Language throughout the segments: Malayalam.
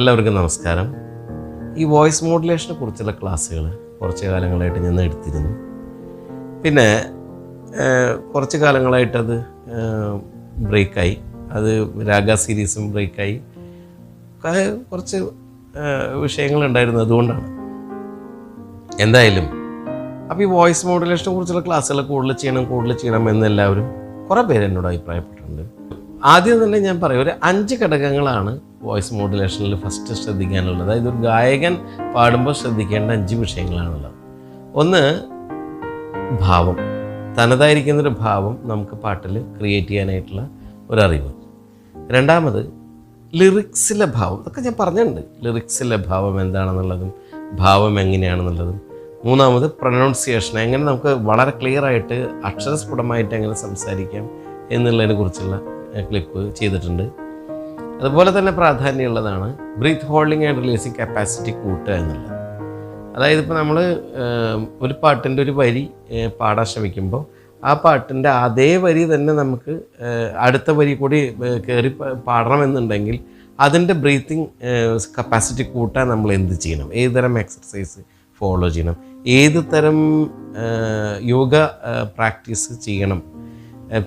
എല്ലാവർക്കും നമസ്കാരം. ഈ വോയിസ് മോഡുലേഷനെ കുറിച്ചുള്ള ക്ലാസ്സുകൾ കുറച്ച് കാലങ്ങളായിട്ട് ഞാൻ എടുത്തിരുന്നു. പിന്നെ കുറച്ച് കാലങ്ങളായിട്ടത് ബ്രേക്കായി. അത് രാഗ സീരീസും ബ്രേക്കായി. കുറച്ച് വിഷയങ്ങളുണ്ടായിരുന്നു, അതുകൊണ്ടാണ്. എന്തായാലും അപ്പോൾ ഈ വോയിസ് മോഡുലേഷനെ കുറിച്ചുള്ള ക്ലാസ്സുകൾ കൂടുതൽ ചെയ്യണം എന്നെല്ലാവരും കുറേ പേര് എന്നോട് അഭിപ്രായപ്പെട്ടിട്ടുണ്ട്. ആദ്യം തന്നെ ഞാൻ പറയും, ഒരു 5 ഘടകങ്ങളാണ് വോയിസ് മോഡുലേഷനിൽ ഫസ്റ്റ് ശ്രദ്ധിക്കാനുള്ളത്. അതായത് ഒരു ഗായകൻ പാടുമ്പോൾ ശ്രദ്ധിക്കേണ്ട 5 വിഷയങ്ങളാണുള്ളത്. ഒന്ന്, ഭാവം. തനതായിരിക്കുന്നൊരു ഭാവം നമുക്ക് പാട്ടിൽ ക്രിയേറ്റ് ചെയ്യാനായിട്ടുള്ള ഒരറിവ്. രണ്ടാമത്, ലിറിക്സിലെ ഭാവം. ഇതൊക്കെ ഞാൻ പറഞ്ഞിട്ടുണ്ട്. ലിറിക്സിലെ ഭാവം എന്താണെന്നുള്ളതും ഭാവം എങ്ങനെയാണെന്നുള്ളതും. മൂന്നാമത്, പ്രൊനൗൺസിയേഷൻ. എങ്ങനെ നമുക്ക് വളരെ ക്ലിയറായിട്ട് അക്ഷരസ്ഫുടമായിട്ട് എങ്ങനെ സംസാരിക്കാം എന്നുള്ളതിനെ കുറിച്ചുള്ള ക്ലിപ്പ് ചെയ്തിട്ടുണ്ട്. അതുപോലെ തന്നെ പ്രാധാന്യമുള്ളതാണ് breath holding and releasing capacity കൂട്ടുക എന്നുള്ളത്. അതായത് ഇപ്പോൾ നമ്മൾ ഒരു പാട്ടിൻ്റെ ഒരു വരി പാടാൻ ശ്രമിക്കുമ്പോൾ ആ പാട്ടിൻ്റെ അതേ വരി തന്നെ നമുക്ക് അടുത്ത വരി കൂടി കയറി പാടണമെന്നുണ്ടെങ്കിൽ അതിൻ്റെ ബ്രീത്തിങ് കപ്പാസിറ്റി കൂട്ടാൻ നമ്മൾ എന്ത് ചെയ്യണം, ഏത് തരം എക്സർസൈസ് ഫോളോ ചെയ്യണം, ഏത് തരം യോഗ പ്രാക്ടീസ് ചെയ്യണം,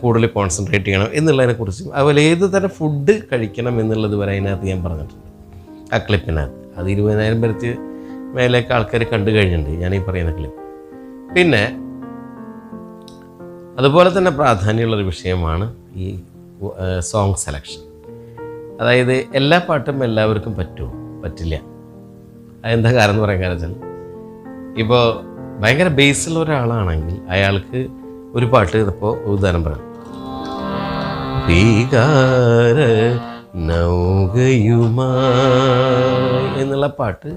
കൂടുതൽ കോൺസെൻട്രേറ്റ് ചെയ്യണം എന്നുള്ളതിനെക്കുറിച്ചും, അതുപോലെ ഏത് തരം ഫുഡ് കഴിക്കണം എന്നുള്ളത് വരെ അതിനകത്ത് ഞാൻ പറഞ്ഞിട്ടുണ്ട് ആ ക്ലിപ്പിനകത്ത്. അത് 20,000 പേർക്ക് മേലേക്ക് ആൾക്കാർ കണ്ടു കഴിഞ്ഞിട്ടുണ്ട് ഞാൻ ഈ പറയുന്ന ക്ലിപ്പ്. പിന്നെ അതുപോലെ തന്നെ പ്രാധാന്യമുള്ളൊരു വിഷയമാണ് ഈ സോങ് സെലക്ഷൻ. അതായത് എല്ലാ പാട്ടും എല്ലാവർക്കും പറ്റില്ല. അതെന്താ കാരണം എന്ന് പറയാൻ കാരണം വെച്ചാൽ, ഇപ്പോൾ ഭയങ്കര ബേസുള്ള ഒരാളാണെങ്കിൽ അയാൾക്ക് ഒരു പാട്ട് ഇപ്പോൾ ഉദാഹരണം പറയാം, ഭീകാര നൗകയുമായി എന്നുള്ള പാട്ട്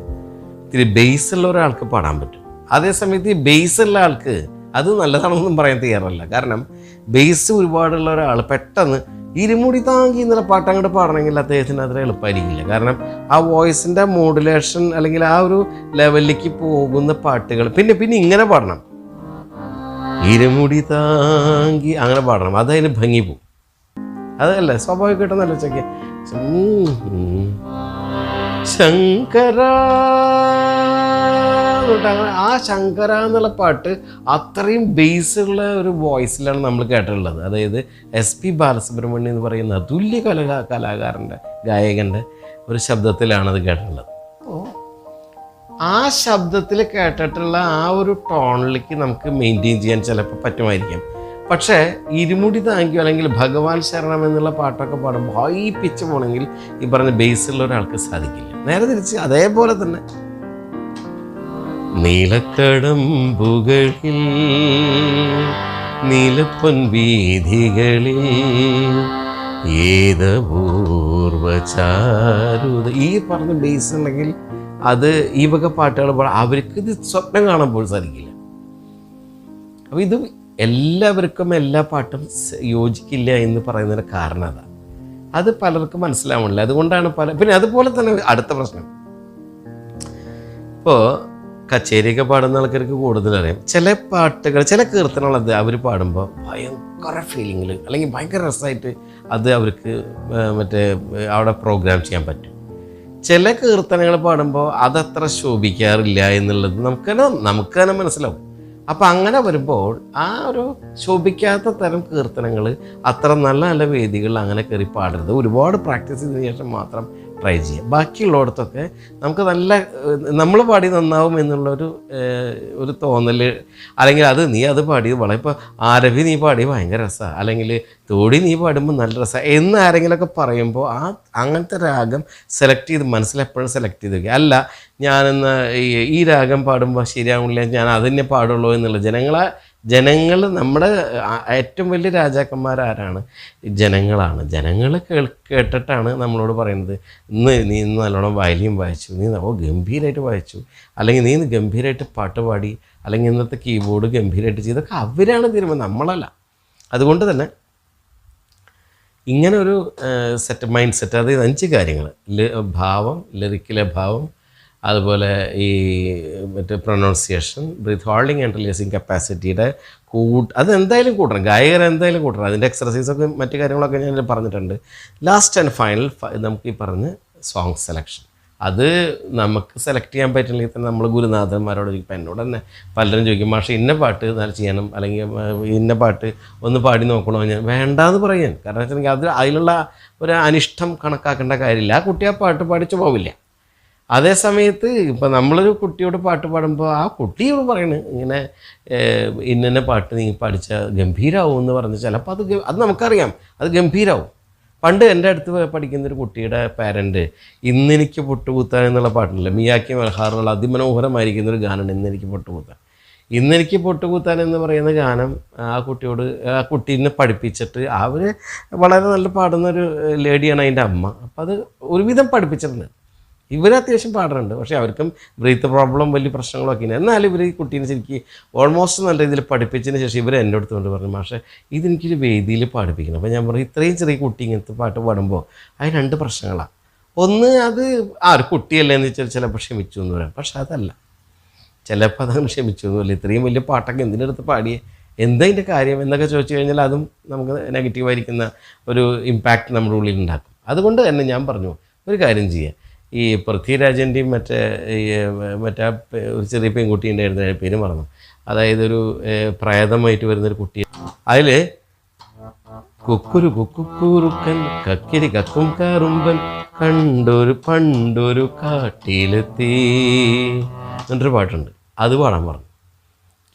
ഇത്തിരി ബേസുള്ള ഒരാൾക്ക് പാടാൻ പറ്റും. അതേസമയത്ത് ഈ ബേസുള്ള ആൾക്ക് അത് നല്ലതാണെന്നൊന്നും പറയാൻ തയ്യാറല്ല. കാരണം ബേസ് ഒരുപാടുള്ള ഒരാൾ പെട്ടെന്ന് ഇരുമുടി താങ്കി എന്നുള്ള പാട്ട് അങ്ങോട്ട് പാടണമെങ്കിൽ അദ്ദേഹത്തിന് അത്ര എളുപ്പമായിരിക്കില്ല. കാരണം ആ വോയിസിൻ്റെ മോഡുലേഷൻ അല്ലെങ്കിൽ ആ ഒരു ലെവലിലേക്ക് പോകുന്ന പാട്ടുകൾ പിന്നെ ഇങ്ങനെ പാടണം, ഇരുമുടി താങ്കി അങ്ങനെ പാടണം, അതതിന് ഭംഗി പോവും. അതല്ലേ സ്വാഭാവികമായിട്ടും നല്ല ഉച്ചയ്ക്ക് ശങ്കര അങ്ങനെ ആ ശങ്കര എന്നുള്ള പാട്ട് അത്രയും ബേസുള്ള ഒരു വോയിസിലാണ് നമ്മൾ കേട്ടിട്ടുള്ളത്. അതായത് SP ബാലസുബ്രഹ്മണ്യം എന്ന് പറയുന്ന അതുല്യ കലാകാരൻ്റെ ഗായകൻ്റെ ഒരു ശബ്ദത്തിലാണത് കേട്ടിട്ടുള്ളത്. അപ്പോൾ ആ ശബ്ദത്തിൽ കേട്ടിട്ടുള്ള ആ ഒരു ടോണിലേക്ക് നമുക്ക് മെയിൻറ്റെയിൻ ചെയ്യാൻ ചിലപ്പോൾ പറ്റുമായിരിക്കാം. പക്ഷേ ഇരുമുടി താങ്കിയോ അല്ലെങ്കിൽ ഭഗവാൻ ശരണം എന്നുള്ള പാട്ടൊക്കെ പാടുമ്പോൾ ഹൈ പിച്ച് പോകണമെങ്കിൽ ഈ പറഞ്ഞ ബേസുള്ള ഒരാൾക്ക് സാധിക്കില്ല. നേരെ തിരിച്ച് അതേപോലെ തന്നെ നീലക്കടമ്പുകളിൽ നീലപ്പൊൻ വീഥികളിൽ ഏതപൂർവചാരുത ഈ പറഞ്ഞ ബേസ് ഉണ്ടെങ്കിൽ അത് ഈ വക പാട്ടുകൾ പാടാം. അവർക്ക് ഇത് സ്വപ്നം കാണുമ്പോൾ സാധിക്കില്ല. അപ്പോൾ ഇത് എല്ലാവർക്കും എല്ലാ പാട്ടും യോജിക്കില്ല എന്ന് പറയുന്നതിന് കാരണം അതാണ്. അത് പലർക്കും മനസ്സിലാവുന്നില്ല. അതുകൊണ്ടാണ് പിന്നെ അതുപോലെ തന്നെ അടുത്ത പ്രശ്നം, ഇപ്പോൾ കച്ചേരിയൊക്കെ പാടുന്ന ആൾക്കാർക്ക് കൂടുതലറിയാം. ചില പാട്ടുകൾ, ചില കീർത്തനങ്ങൾ അത് അവർ പാടുമ്പോൾ ഭയങ്കര ഫീലിങ്ങിൽ അല്ലെങ്കിൽ ഭയങ്കര രസമായിട്ട് അത് അവർക്ക് അവിടെ പ്രോഗ്രാം ചെയ്യാൻ പറ്റും. ചില കീർത്തനങ്ങൾ പാടുമ്പോൾ അതത്ര ശോഭിക്കാറില്ല എന്നുള്ളത് നമുക്ക് തന്നെ മനസ്സിലാവും. അപ്പം അങ്ങനെ വരുമ്പോൾ ആ ഒരു ശോഭിക്കാത്ത തരം കീർത്തനങ്ങൾ അത്ര നല്ല വേദികളിൽ അങ്ങനെ കയറി പാടരുത്. ഒരുപാട് പ്രാക്ടീസ് ചെയ്തതിനു ശേഷം മാത്രം ട്രൈ ചെയ്യുക. ബാക്കിയുള്ളിടത്തൊക്കെ നമുക്ക് നമ്മൾ പാടി നന്നാവും എന്നുള്ളൊരു തോന്നൽ, അല്ലെങ്കിൽ നീ അത് പാടി വളരെ ഇപ്പോൾ ആരവി നീ പാടി ഭയങ്കര രസമാണ്, അല്ലെങ്കിൽ തോടി നീ പാടുമ്പോൾ നല്ല രസമാണ് എന്ന് ആരെങ്കിലുമൊക്കെ പറയുമ്പോൾ അങ്ങനത്തെ രാഗം സെലക്ട് ചെയ്ത് മനസ്സിലെപ്പോഴും സെലക്ട് ചെയ്ത് വയ്ക്കുക. അല്ല ഞാനെന്ന് ഈ രാഗം പാടുമ്പോൾ ശരിയാവില്ല, ഞാൻ അതിനെ പാടുള്ളൂ എന്നുള്ള ജനങ്ങൾ നമ്മുടെ ഏറ്റവും വലിയ രാജാക്കന്മാരാരാണ്? ജനങ്ങളാണ്. ജനങ്ങൾ കേട്ടിട്ടാണ് നമ്മളോട് പറയുന്നത്, നീ ഇന്ന് നല്ലോണം വയലിൻ വായിച്ചു, നീ ഗംഭീരമായിട്ട് വായിച്ചു, അല്ലെങ്കിൽ നീ ഗംഭീരമായിട്ട് പാട്ട് പാടി, അല്ലെങ്കിൽ ഇന്നത്തെ കീബോർഡ് ഗംഭീരമായിട്ട് ചെയ്തൊക്കെ അവരാണ് തീരുമാനം, നമ്മളല്ല. അതുകൊണ്ട് തന്നെ ഇങ്ങനെ ഒരു മൈൻഡ് സെറ്റ്, അതായത് 5 കാര്യങ്ങൾ: ഭാവം, ലിറിക്കിലെ ഭാവം, അതുപോലെ ഈ pronunciation, breath holding and releasing കപ്പാസിറ്റിയുടെ അതെന്തായാലും കൂട്ടണം, ഗായകർ എന്തായാലും കൂട്ടണം. അതിൻ്റെ എക്സർസൈസൊക്കെ മറ്റു കാര്യങ്ങളൊക്കെ ഞാൻ പറഞ്ഞിട്ടുണ്ട്. ലാസ്റ്റ് ആൻഡ് ഫൈനൽ നമുക്ക് ഈ പറഞ്ഞ് സോങ് സെലക്ഷൻ. അത് നമുക്ക് സെലക്ട് ചെയ്യാൻ പറ്റില്ലെങ്കിൽ തന്നെ നമ്മൾ ഗുരുനാഥന്മാരോട് ചോദിക്കും. എന്നോട് തന്നെ പലരും ചോദിക്കും, മാഷെ ഇന്ന പാട്ട് നല്ല ചെയ്യണം, അല്ലെങ്കിൽ ഇന്ന പാട്ട് ഒന്ന് പാടി നോക്കണോ. ഞാൻ വേണ്ടാന്ന് പറയാൻ കാരണം വെച്ചിട്ടുണ്ടെങ്കിൽ അത് അതിലുള്ള ഒരു അനിഷ്ടം കണക്കാക്കേണ്ട കാര്യമില്ല. ആ കുട്ടി ആ പാട്ട് പാടിച്ചു പോവില്ല. അതേ സമയത്ത് ഇപ്പം നമ്മളൊരു കുട്ടിയോട് പാട്ട് പാടുമ്പോൾ ആ കുട്ടിയോട് പറയുന്നത് ഇങ്ങനെ ഇന്ന പാട്ട് നീ പഠിച്ചാൽ ഗംഭീരാവും എന്ന് പറഞ്ഞ് ചിലപ്പോൾ അത് നമുക്കറിയാം, അത് ഗംഭീരാവും. പണ്ട് എൻ്റെ അടുത്ത് പഠിക്കുന്നൊരു കുട്ടിയുടെ പാരൻറ്റ് ഇന്നെനിക്ക് പൊട്ടുകൂത്താൻ എന്നുള്ള പാട്ടുണ്ടല്ലോ, മിയാക്കി മൽഹാറുള്ള അതിമനോഹരമായിരിക്കുന്നൊരു ഗാനമാണ് ഇന്നെനിക്ക് പൊട്ടുകൂത്താൻ. ഇന്നെനിക്ക് പൊട്ടുകൂത്താൻ എന്ന് പറയുന്ന ഗാനം ആ കുട്ടീനെ പഠിപ്പിച്ചിട്ട് അവർ വളരെ നല്ല പാടുന്നൊരു ലേഡിയാണ് അതിൻ്റെ അമ്മ. അപ്പോൾ അത് ഒരുവിധം പഠിപ്പിച്ചിട്ടുണ്ട്. ഇവർ അത്യാവശ്യം പാടുന്നുണ്ട്, പക്ഷേ അവർക്കും ബ്രീത്ത് പ്രോബ്ലം വലിയ പ്രശ്നങ്ങളൊക്കെ ഉണ്ട്. എന്നാലും ഇവർ ഈ കുട്ടീനെ ശരിക്കും ഓൾമോസ്റ്റ് നല്ല രീതിയിൽ പഠിപ്പിച്ചതിന് ശേഷം ഇവർ എൻ്റെ അടുത്ത് കൊണ്ട് പറഞ്ഞു, മാഷെ ഇതെനിക്കൊരു വേദിയിൽ പാടിപ്പിക്കണം. അപ്പോൾ ഞാൻ പറഞ്ഞു, ഇത്രയും ചെറിയ കുട്ടി ഇങ്ങനത്തെ പാട്ട് പാടുമ്പോൾ അത് 2 പ്രശ്നങ്ങളാണ്. ഒന്ന്, അത് ഒരു കുട്ടിയല്ലേ എന്ന് വെച്ചാൽ ചിലപ്പോൾ ക്ഷമിച്ചു എന്ന് പറയാം, പക്ഷെ അതല്ല, ചിലപ്പോൾ അതങ്ങനെ ക്ഷമിച്ചു എന്ന് പറയില്ല. ഇത്രയും വലിയ പാട്ടൊക്കെ എന്തിനടുത്ത് പാടിയേ, എന്തതിൻ്റെ കാര്യം എന്നൊക്കെ ചോദിച്ചു കഴിഞ്ഞാൽ അതും നമുക്ക് നെഗറ്റീവായിരിക്കുന്ന ഒരു ഇമ്പാക്റ്റ് നമ്മുടെ ഉള്ളിൽ ഉണ്ടാക്കും. അതുകൊണ്ട് തന്നെ ഞാൻ പറഞ്ഞു, ഒരു കാര്യം ചെയ്യുക, ഈ പൃഥ്വിരാജിൻ്റെയും മറ്റേ ഒരു ചെറിയ പെൺകുട്ടി ഉണ്ടായിരുന്ന പേര് മറന്നു, അതായത് ഒരു പ്രേതമായിട്ട് വരുന്നൊരു കുട്ടി, അതിൽ കുക്കുരു കുക്കുറുക്കൻ കക്കിരി കക്കും കറുമ്പൻ പണ്ടൊരു കാട്ടിലെത്തി എന്നൊരു പാട്ടുണ്ട്, അത് പാടാൻ പറഞ്ഞു.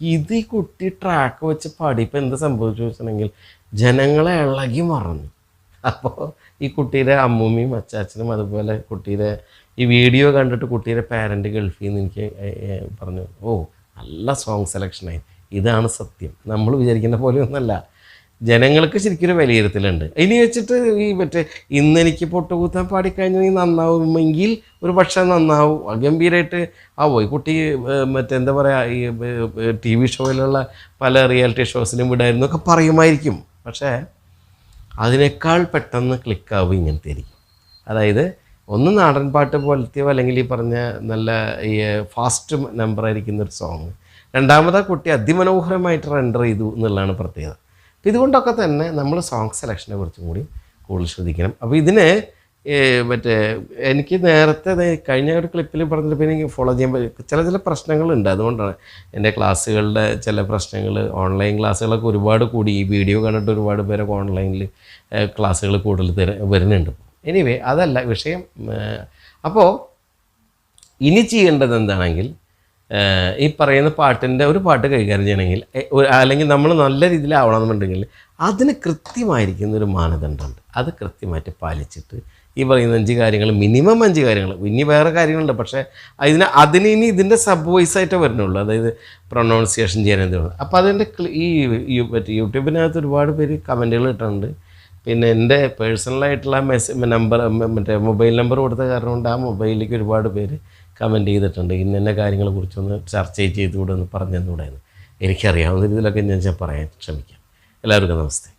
ഇത് ഈ കുട്ടി ട്രാക്ക് വെച്ച് പാടിയപ്പോൾ എന്താ സംഭവിച്ചു വെച്ചിട്ടുണ്ടെങ്കിൽ ജനങ്ങളെ ഇളകി മറന്നു. അപ്പോൾ ഈ കുട്ടിയുടെ അമ്മൂമ്മയും അച്ചാച്ചനും അതുപോലെ കുട്ടിയുടെ ഈ വീഡിയോ കണ്ടിട്ട് കുട്ടിയുടെ പാരൻ്റ് ഗൾഫിൽ നിന്ന് എനിക്ക് പറഞ്ഞു, നല്ല സോങ് സെലക്ഷനായി, ഇതാണ് സത്യം. നമ്മൾ വിചാരിക്കുന്ന പോലെയൊന്നുമല്ല, ജനങ്ങൾക്ക് ശരിക്കും ഒരു വിലയിരുത്തലുണ്ട്. ഇനി വെച്ചിട്ട് ഈ ഇന്നെനിക്ക് പൊട്ടുകൂത്താൻ പാടിക്കഴിഞ്ഞു നീ നന്നാവുമെങ്കിൽ ഒരു പക്ഷേ നന്നാവും, ഗംഭീരമായിട്ട് ഈ കുട്ടി എന്താ പറയുക, ഈ TV ഷോയിലുള്ള പല റിയാലിറ്റി ഷോസിനും വിടായിരുന്നു ഒക്കെ പറയുമായിരിക്കും. പക്ഷേ അതിനേക്കാൾ പെട്ടെന്ന് ക്ലിക്കാവും ഇങ്ങനത്തെ ആയിരിക്കും. അതായത് ഒന്ന് നാടൻ പാട്ട് പോലത്തെയോ അല്ലെങ്കിൽ ഈ പറഞ്ഞ നല്ല ഈ ഫാസ്റ്റ് നമ്പറായിരിക്കുന്നൊരു സോങ്, രണ്ടാമത് ആ കുട്ടി അതിമനോഹരമായിട്ട് റെൻഡർ ചെയ്തു എന്നുള്ളതാണ് പ്രത്യേകത. അപ്പോൾ ഇതുകൊണ്ടൊക്കെ തന്നെ നമ്മൾ സോങ് സെലക്ഷനെ കുറിച്ചും കൂടി കൂടുതൽ ശ്രദ്ധിക്കണം. അപ്പോൾ ഇതിനെ എനിക്ക് നേരത്തെ കഴിഞ്ഞ ഒരു ക്ലിപ്പിൽ പറഞ്ഞിട്ട് പിന്നെ എനിക്ക് ഫോളോ ചെയ്യാൻ ചില പ്രശ്നങ്ങളുണ്ട്. അതുകൊണ്ടാണ് എൻ്റെ ക്ലാസ്സുകളുടെ ചില പ്രശ്നങ്ങൾ, ഓൺലൈൻ ക്ലാസ്സുകളൊക്കെ ഒരുപാട് കൂടി, ഈ വീഡിയോ കണ്ടിട്ട് ഒരുപാട് പേരൊക്കെ ഓൺലൈനിൽ ക്ലാസ്സുകൾ കൂടുതൽ വരുന്നുണ്ട്. എനിവേ അതല്ല വിഷയം. അപ്പോൾ ഇനി ചെയ്യേണ്ടത് എന്താണെങ്കിൽ, ഈ പറയുന്ന പാട്ടിൻ്റെ ഒരു പാട്ട് കൈകാര്യം ചെയ്യണമെങ്കിൽ അല്ലെങ്കിൽ നമ്മൾ നല്ല രീതിയിലാവണമെന്നുണ്ടെങ്കിൽ അതിന് കൃത്യമായിരിക്കുന്നൊരു മാനദണ്ഡമുണ്ട്. അത് കൃത്യമായിട്ട് പാലിച്ചിട്ട് ഈ പറയുന്ന 5 കാര്യങ്ങൾ, മിനിമം 5 കാര്യങ്ങൾ, ഇനി വേറെ കാര്യങ്ങളുണ്ട്, പക്ഷേ അതിന് ഇനി ഇതിൻ്റെ സബ് വോയിസായിട്ടേ വരുന്നുള്ളൂ. അതായത് പ്രൊനൗൺസിയേഷൻ ചെയ്യാൻ എന്താണ്. അപ്പോൾ അതിൻ്റെ ഈ യൂട്യൂബിനകത്ത് ഒരുപാട് പേര് കമൻറ്റുകൾ ഇട്ടിട്ടുണ്ട്. പിന്നെ എൻ്റെ പേഴ്സണലായിട്ടുള്ള നമ്പർ മൊബൈൽ നമ്പർ കൊടുത്ത കാരണം കൊണ്ട് ആ മൊബൈലിലേക്ക് ഒരുപാട് പേര് കമൻറ്റ് ചെയ്തിട്ടുണ്ട്, ഇന്ന കാര്യങ്ങളെക്കുറിച്ചൊന്ന് ചർച്ച ചെയ്തുകൂടെ ഒന്ന് പറഞ്ഞു തന്നുകൂടെ എന്ന്. എനിക്കറിയാവുന്ന രീതിയിലൊക്കെ ഞാൻ പറയാൻ ശ്രമിക്കാം. എല്ലാവർക്കും നമസ്തേ.